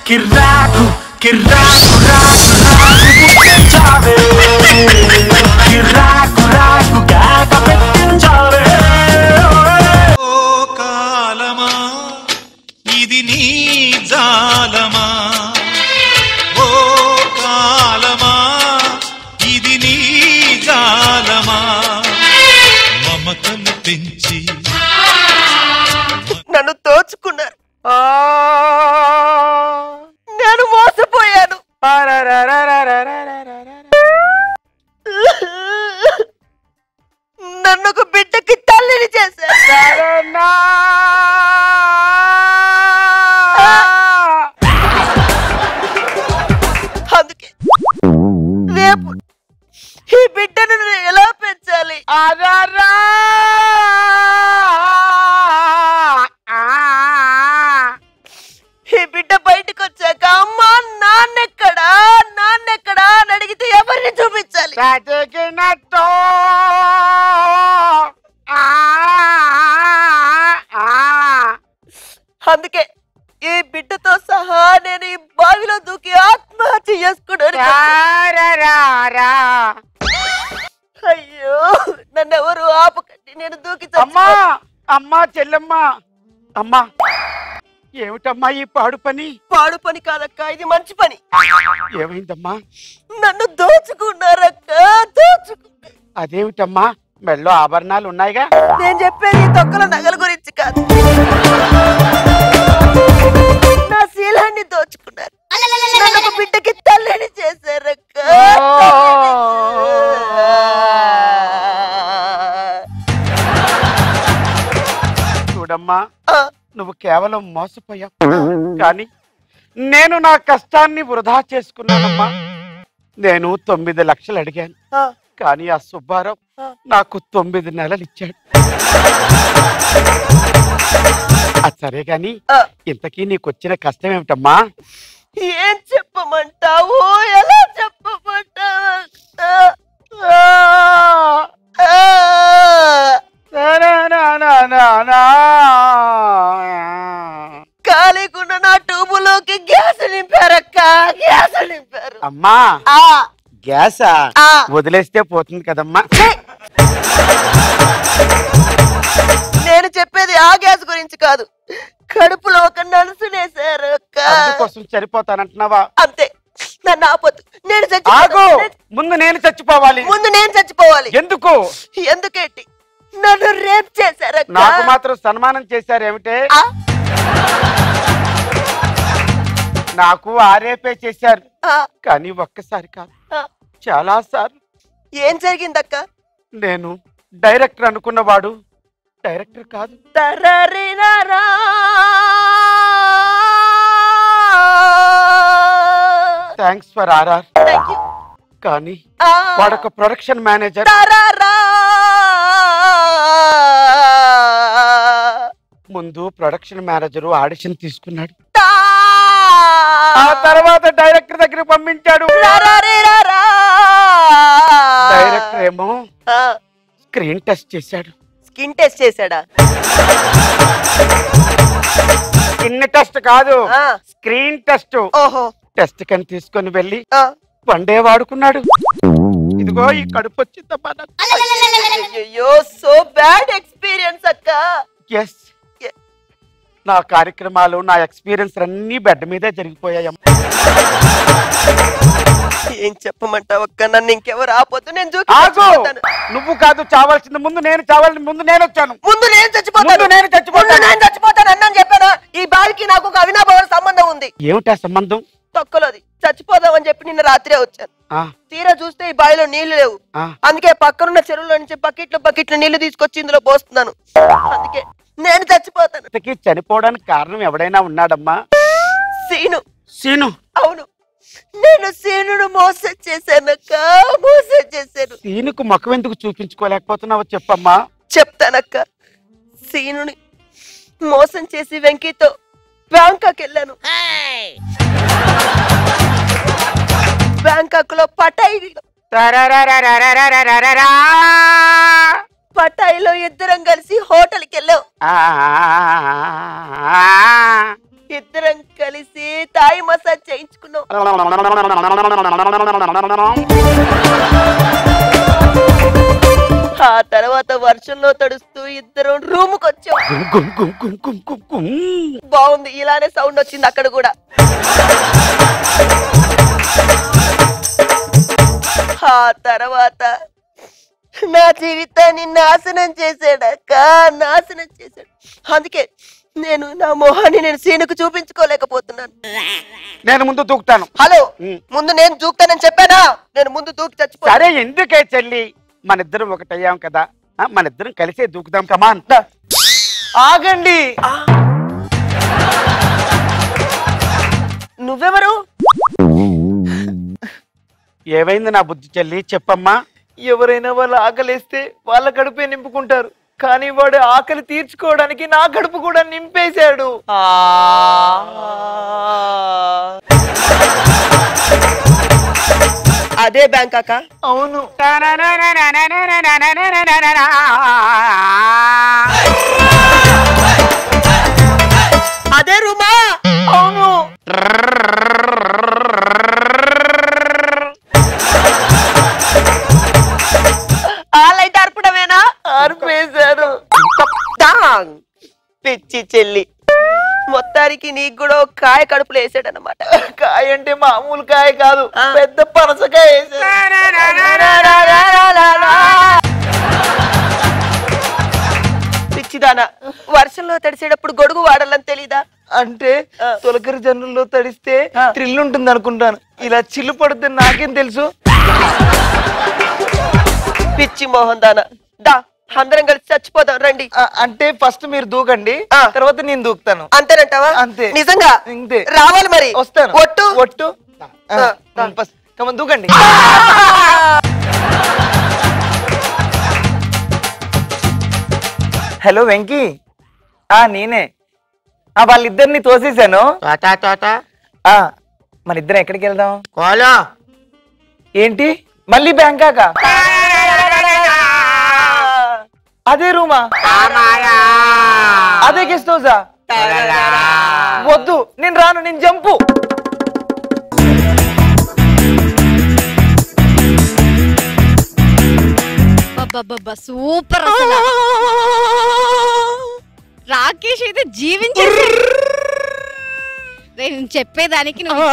కిర్రాకు కిర్రాకు రాకు రాకు పుట్టించావే కిర్రాకు రాకు కేక పెట్టించావే ఓ కాలమా ఇది నీ జాలమా ఓ కాలమా ఇది నీ జాలమా మమతలు పెంచి నన్ను దోచుకున్నారు నేను మోసపోయాను నన్ను ఒక బిడ్డకి తల్లిని చేశారు అందుకే రేపు ఈ బిడ్డను నేను ఎలా పెంచాలి ఈ బిడ్డ బయటకు వచ్చాక అమ్మా నాన్నెక్కడా అని అడిగితే ఎవరిని చూపించాలి అందుకే ఈ బిడ్డతో సహా నేను ఈ బావిలో దూకి ఆత్మహత్య చేసుకున్నాను అయ్యో నన్ను ఎవరు ఆపకండి నేను దూకి అమ్మా అమ్మా చెల్లెమ్మా అమ్మా ఏమిటమ్మా ఈ పాడు పని కాదక్క ఇది మంచి పని ఏమైందమ్మా నన్ను దోచుకున్నారక్క అదేమిటమ్మా మెళ్ళో ఆభరణాలు ఉన్నాయిగా నేను చెప్పేది ఈ తొక్కల నగల గురించి కాదు నా శీలాన్ని దోచుకున్నారు నన్ను ఒక బిడ్డకి తల్లిని చేశారక్క చూడమ్మా నువ్వు కేవలం మోసపోయావు కానీ నేను నా కష్టాన్ని వృధా చేసుకున్నానమ్మా నేను 9 లక్షలు అడిగాను కానీ ఆ సుబ్బారావు నాకు 9 నెలలు ఇచ్చాడు సరే గాని ఇంతకీ నీకు వచ్చిన కష్టం ఏమిటమ్మా ఏం చెప్పమంటావు ఎలా చెప్పమంటావు ఖాళీకున్న నా ట్యూబులోకి గ్యాస్ నింపారక్క గ్యాస్ నింపారు అమ్మా గ్యాసా వదిలేస్తే పోతుంది కదమ్మా నేను చెప్పేది ఆ గ్యాస్ గురించి కాదు కడుపులో ఒక నలుసునేసారు కోసం చనిపోతానంటున్నావా అంతే నన్ను ఆపొద్దు నేను ముందు నేను చచ్చిపోవాలి ఎందుకేంటి నన్ను రేప్ చేశారు నాకు మాత్రం సన్మానం చేశారు ఏమిటే నాకు రేపే చేశారు కానీ ఒక్కసారి కాదు చాలా సార్లు ఏం జరిగిందక్క నేను డైరెక్టర్ అనుకున్నవాడు డైరెక్టర్ కాదు థ్యాంక్స్ ఫర్ ఆర్ఆర్ కానీ వాడొక ప్రొడక్షన్ మేనేజర్ ముందు ప్రొడక్షన్ మేనేజర్ ఆడిషన్ తీసుకున్నాడు ఆ తర్వాత డైరెక్టర్ దగ్గర పంపించాడు డైరెక్టర్ ఏమో స్క్రీన్ టెస్ట్ చేశాడు స్కిన్ టెస్ట్ చేశాడా స్కిన్ టెస్ట్ కాదు స్క్రీన్ టెస్ట్ టెస్ట్ కని తీసుకొని వెళ్ళి వన్డే వాడుకున్నాడు ఇదిగో ఈ కడుపు వచ్చిందమ్మా అయ్యో సో బ్యాడ్ ఎక్స్పీరియన్స్ అక్క ఎస్ నా కార్యక్రమాలు నా ఎక్స్పీరియన్స్ అన్ని బెడ్ మీదే జరిగిపోయాయమ్మా ఏం చెప్పమంటావు అక్క నన్ను ఇంకెవరు ఆపొద్దు నేను నువ్వు కాదు చావాల్సింది ముందు నేను చావాలి ముందు నేను వచ్చాను ముందు నేను చచ్చిపోతాను అన్నాను చెప్పాను ఈ బావికి నాకు ఒక అవినాభావ సంబంధం ఉంది ఏమిటా సంబంధం తొక్కలోది చచ్చిపోదామని చెప్పి నిన్న రాత్రే వచ్చాను తీరా చూస్తే ఈ బావిలో నీళ్లు లేవు అందుకే పక్కనున్న చెరువులో నుంచి బకెట్లు నీళ్లు తీసుకొచ్చి ఇందులో పోస్తున్నాను అందుకే నేను చచ్చిపోతాను చనిపోవడానికి కారణం ఎవడైనా ఉన్నాడమ్మా సీను అవును నేను సీనును మోసం చేశానక్క సీనుకు ముఖం ఎందుకు చూపించుకోలేకపోతున్నావో చెప్పమ్మా చెప్తానక్క సీనుని మోసం చేసి వెంకీతో బ్యాంకాక్ వెళ్ళాను బ్యాంకాక్ లో పటాయిలో ఇద్దరం కలిసి హోటల్కి వెళ్ళాం ఇద్దరం కలిసి తాయి మసాజ్ చేయించుకున్నాం. ఆ తర్వాత వర్షంలో తడుస్తూ ఇద్దరం రూమ్ కొచ్చాం. బాగుంది, ఇలానే సౌండ్ వచ్చింది అక్కడ కూడా. ఆ తర్వాత నా జీవితాన్ని నాశనం చేశాడక్క, నాశనం చేశాడు. అందుకే నేను నా మొహాన్ని నేను సీనుకు చూపించుకోలేకపోతున్నాను. నేను ముందు దూకుతాను. హలో, ముందు నేను దూకుతానని చెప్పానా? నేను ముందు దూకి చచ్చిపో. సరే ఎందుకే చెల్లి, మన ఇద్దరం ఒకటయ్యాం కదా, మన ఇద్దరం కలిసే దూకుదాం. కమాన్. ఆగండి. నువ్వెవరు? ఏమైంది నా బుద్ధి చెల్లి, చెప్పమ్మా. ఎవరైనా వాళ్ళ ఆకలిస్తే వాళ్ళ కడుపే నింపుకుంటారు, కానీ వాడు ఆకలి తీర్చుకోవడానికి నా కడుపు కూడా నింపేశాడు. అదే బ్యాంక్ అక్క? అవును. అదే రూమా? అవును. ఆ లైట్ ఆర్పడమేనా? ఆర్పేశారు. పిచ్చి చెల్లి, మొత్తానికి నీకు కూడా ఒక కాయ కడుపులో వేసాడు అన్నమాట. కాయ అంటే మామూలు కాయ కాదు, పెద్ద పనసకాయ వేసాడు. పిచ్చిదానా, వర్షంలో తడిసేటప్పుడు గొడుగు వాడాలని తెలీదా? అంటే తొలకరి జన్నుల్లో తడిస్తే థ్రిల్ ఉంటుంది అనుకుంటాను, ఇలా చిల్లు పడుతుంది నాకేం తెలుసు. పిచ్చి మోహన్ దానా, దా అందరం కలిసి చచ్చిపోదాం రండి. అంటే ఫస్ట్ మీరు దూకండి, తర్వాత నేను దూకుతాను. అంతేనంటావా? అంతే. నిజంగా? అంతే. రావాలి మరి. వస్తాను. ఒట్టు ఒట్టు. దూకండి. హలో వెంకీ, నేనే. వాళ్ళిద్దరిని తోసేసాను. మన ఇద్దరం ఎక్కడికి వెళ్దాం? ఏంటి మళ్ళీ బ్యాంకాక? అదే రూమా? అదే గెస్ట్ హౌసా? వద్దు, నేను రాను, నేను జంపు. సూపర్. అసలు రాకేష్ అయితే జీవించేసాడు. నేను చెప్పేదానికి నువ్వు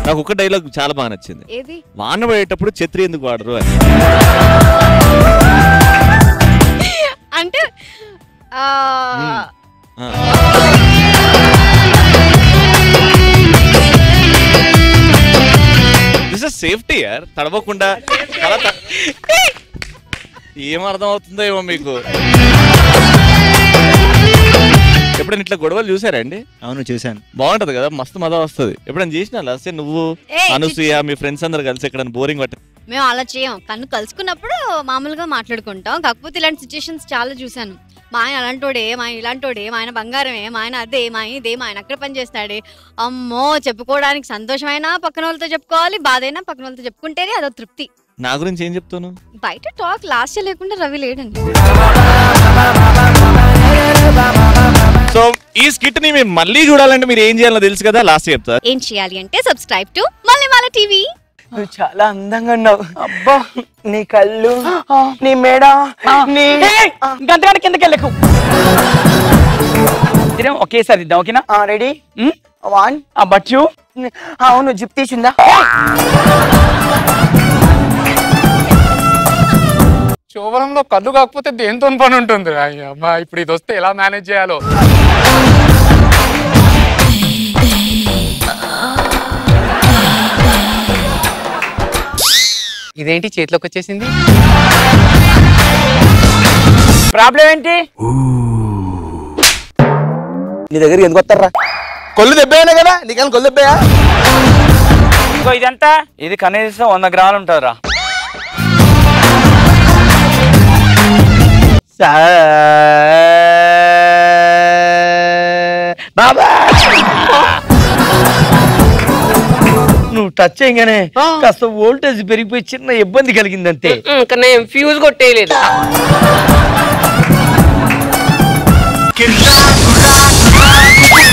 నాకు ఒక డైలాగ్ చాలా బాగా నచ్చింది. ఏది? వాన పడేటప్పుడు ఛత్రి ఎందుకు వాడరు అని. అంటే దిస్ ఇస్ సేఫ్టీ యార్, తడవకుండా. ఏం అర్థం అవుతుందో ఏమో మీకు. ఎప్పుడైనా ఇట్లా గొడవలు చూసారండి? అవును, చూసాను. బాగుంటది కదా, మస్తు మజా వస్తుంది. ఎప్పుడైనా చేసినా లాస్ట్ నువ్వు అనసూయ మీ ఫ్రెండ్స్ అందరు కలిసి ఎక్కడైనా బోరింగ్ పట్ట? మేము అలా చేయం, కన్ను కలుసుకున్నప్పుడు మామూలుగా మాట్లాడుకుంటాం. కాకపోతే ఇలాంటి సిచ్యుయేషన్స్ చాలా చూసాను. మా ఆయన అలాంటోడే, మా ఆయన ఇలాంటోడే, మా ఆయన బంగారమే, మా ఆయన అదే, మా ఆయన ఇదే, మా ఆయన అక్కడ పని చేస్తాడే. అమ్మో, చెప్పుకోవడానికి సంతోషమైనా పక్కన వాళ్ళతో చెప్పుకోవాలి, బాధ అయినా పక్కన వాళ్ళతో చెప్పుకుంటేనే అదో తృప్తి. నా గురించి ఏం చెప్తాను? బయట టాక్ లాస్ట్ లేకుండా రవి లేడండి. సో ఈ స్కిట్ ని మీరు మళ్ళీ చూడాలంటే మీరు ఏం చేయాలో తెలుసు కదా, లాస్ట్ చెప్తా. ఏం చేయాలి అంటే సబ్స్క్రైబ్ టు మల్లెమాల టీవీ. నువ్వు చాలా అందంగా ఉన్నావు. అబ్బా, నీ కళ్ళు, నీ మెడ, నీ గంటగంట కిందకి వెళ్ళకు. ఒకేసారి ఇద్దాం, ఓకేనా? రెడీ? 1 but you. అవును, జిప్ తీసిందా? శోభనంలో కళ్ళు కాకపోతే దేంతో పని ఉంటుంది. అమ్మా, ఇప్పుడు ఇది వస్తే ఎలా మేనేజ్ చేయాలో. ఇదేంటి చేతిలోకి వచ్చేసింది? ప్రాబ్లం ఏంటి? నీ దగ్గరికి ఎందుకు వస్తారా? కొల్లు దెబ్బేనా కదా, నీకన్నా కొల్లు దెబ్బయా? ఇదంతా ఇది కనీసం 100 గ్రాములు ఉంటుందిరా. బాబా, నువ్వు టచ్ చేయగానే కాస్త వోల్టేజ్ పెరిగిపోయి చిన్న ఇబ్బంది కలిగిందంతే. ఫ్యూజ్ కొట్టేయలేదు. చిరాకు